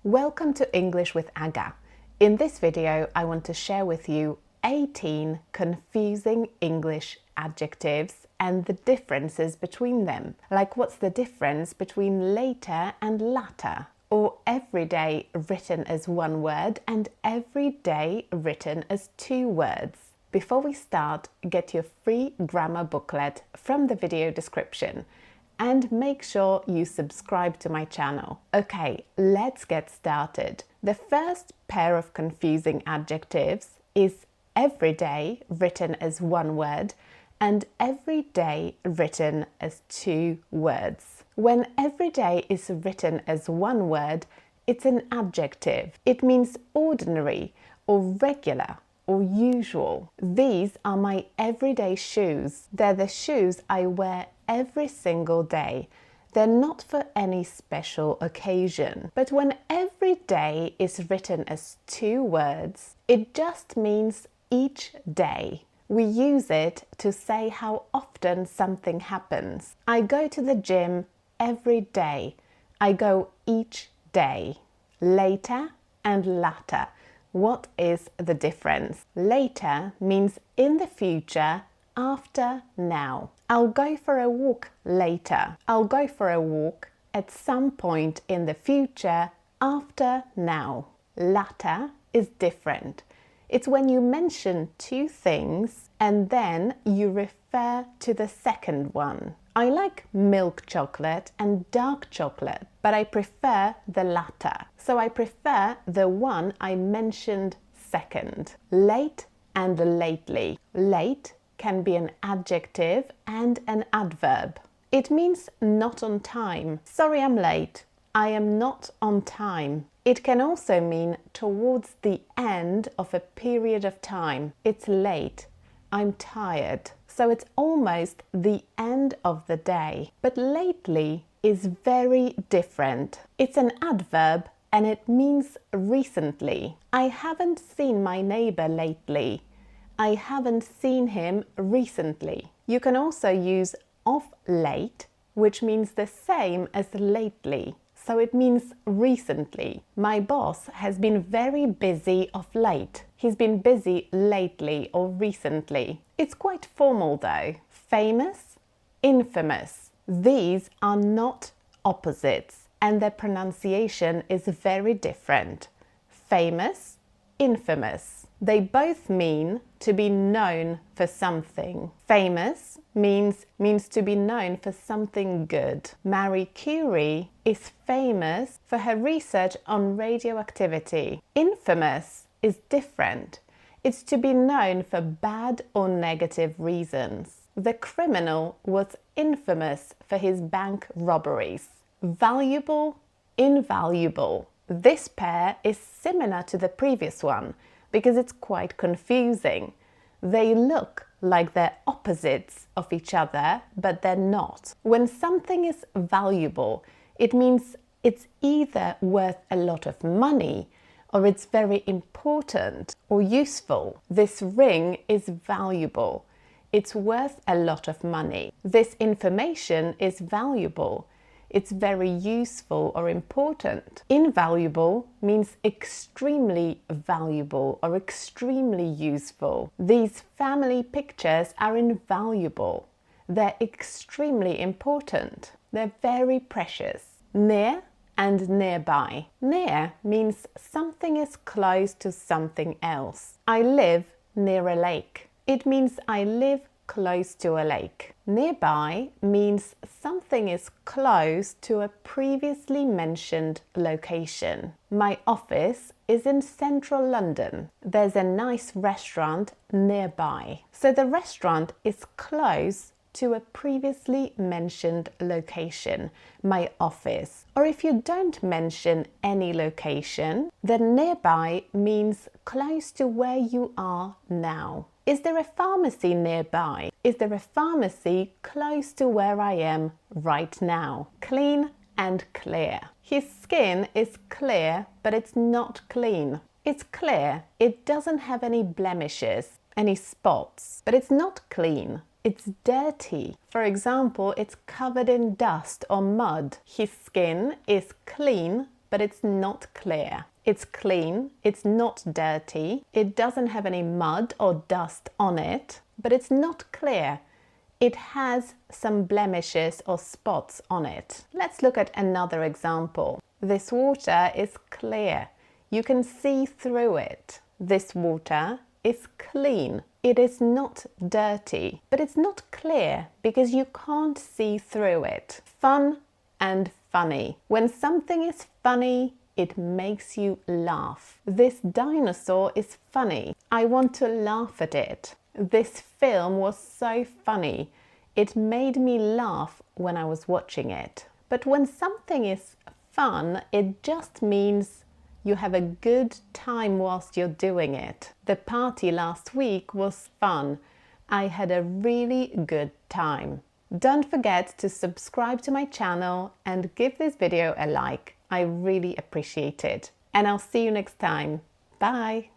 Welcome to English with Aga. In this video, I want to share with you 18 confusing English adjectives and the differences between them. Like, what's the difference between later and latter? Or everyday written as one word and everyday written as two words. Before we start, get your free grammar booklet from the video description. And make sure you subscribe to my channel. Okay, let's get started. The first pair of confusing adjectives is everyday written as one word and everyday written as two words. When everyday is written as one word, it's an adjective. It means ordinary or regular or usual. These are my everyday shoes. They're the shoes I wear every single day. They're not for any special occasion. But when every day is written as two words, it just means each day. We use it to say how often something happens. I go to the gym every day. I go each day. Later and latter. What is the difference? Later means in the future, after now. I'll go for a walk later. I'll go for a walk at some point in the future, after now. Latter is different. It's when you mention two things and then you refer to the second one. I like milk chocolate and dark chocolate, but I prefer the latter. So I prefer the one I mentioned second. Late and lately. Late can be an adjective and an adverb. It means not on time. Sorry, I'm late. I am not on time. It can also mean towards the end of a period of time. It's late. I'm tired. So it's almost the end of the day. But lately is very different. It's an adverb and it means recently. I haven't seen my neighbor lately. I haven't seen him recently. You can also use of late, which means the same as lately. So it means recently. My boss has been very busy of late. He's been busy lately or recently. It's quite formal though. Famous, infamous. These are not opposites and their pronunciation is very different. Famous, infamous. They both mean to be known for something. Famous means to be known for something good. Marie Curie is famous for her research on radioactivity. Infamous is different. It's to be known for bad or negative reasons. The criminal was infamous for his bank robberies. Valuable, invaluable. This pair is similar to the previous one because it's quite confusing. They look like they're opposites of each other, but they're not. When something is valuable, it means it's either worth a lot of money or it's very important or useful. This ring is valuable. It's worth a lot of money. This information is valuable. It's very useful or important. Invaluable means extremely valuable or extremely useful. These family pictures are invaluable. They're extremely important. They're very precious. Near and nearby. Near means something is close to something else. I live near a lake. It means I live close to a lake. Nearby means something is close to a previously mentioned location. My office is in central London. There's a nice restaurant nearby. So the restaurant is close to a previously mentioned location, my office. Or if you don't mention any location, then nearby means close to where you are now. Is there a pharmacy nearby? Is there a pharmacy close to where I am right now? Clean and clear. His skin is clear, but it's not clean. It's clear. It doesn't have any blemishes, any spots, but it's not clean. It's dirty. For example, it's covered in dust or mud. His skin is clean, but it's not clear. It's clean, it's not dirty, it doesn't have any mud or dust on it, but it's not clear. It has some blemishes or spots on it. Let's look at another example. This water is clear. You can see through it. This water is clean. It is not dirty, but it's not clear because you can't see through it. Fun and funny. When something is funny, it makes you laugh. This dinosaur is funny. I want to laugh at it. This film was so funny. It made me laugh when I was watching it. But when something is fun, it just means you have a good time whilst you're doing it. The party last week was fun. I had a really good time. Don't forget to subscribe to my channel and give this video a like. I really appreciate it. And I'll see you next time. Bye!